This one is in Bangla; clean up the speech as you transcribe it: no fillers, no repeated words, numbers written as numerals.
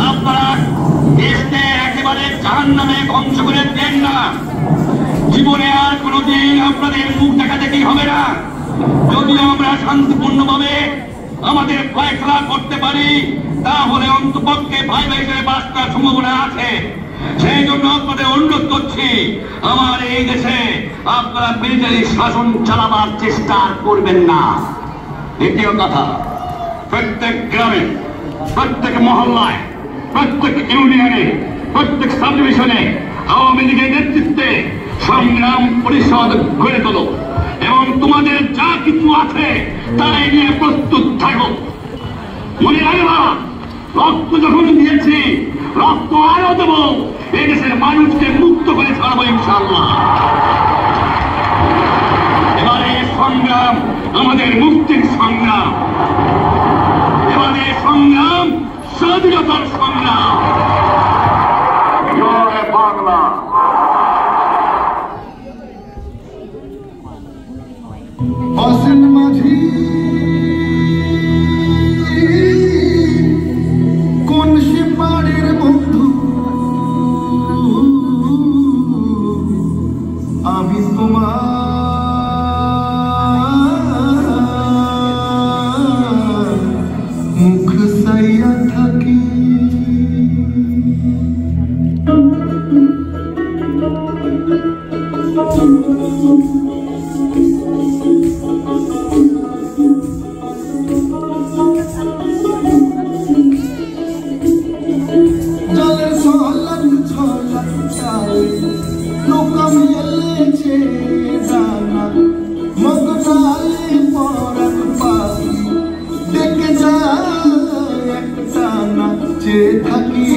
আপনারা দেশকে একেবারে জাহান্নামে ধ্বংস করে দেন না। জীবনে আর কোনোদিন আপনাদের মুখ দেখা দেখি হবে না। যদি আমরা শান্তিপূর্ণভাবে আমাদের ফয়সালা করতে পারি, তাহলে অন্তপক্ষে ভাই ভাই হিসেবে বাস করার সম্ভাবনা আছে। সেই জন্য আপনাদের অনুরোধ করছি, আমার এই দেশে আপনারা মিলিটারি শাসন চালাবার চেষ্টা করবেন না। দ্বিতীয় কথা, প্রত্যেক গ্রামে, প্রত্যেক মহল্লায়, প্রত্যেক ইউনিয়নে, প্রত্যেক সাব ডিভিশনে আওয়ামী লীগের নেতৃত্বে সংগ্রাম পরিষদ গড়ে তোলো এবং তোমাদের যা কিছু আছে তাই নিয়ে প্রস্তুত থাকো। মনে রাখবা, রক্ত যখন দিয়েছি, রক্ত আরো দেব, এই দেশের মানুষকে মুক্ত করে ছাড়বো ইনশাআল্লাহ। এবারে সংগ্রাম আমাদের মুক্তির সংগ্রাম, এবারে সংগ্রাম স্বাধীনতার সংগ্রাম। জয় বাংলা। অসীম মাঝি কোন সিপাড়ের বন্ধু, আমি তোমার মুখ সাইয়া থাকি। জলের ছলাক ছলাক চালে নৌকা মেলেছে ডানা, মগডালে পরান পাখি ডেকে যায় একটানা, চেয়ে থাকি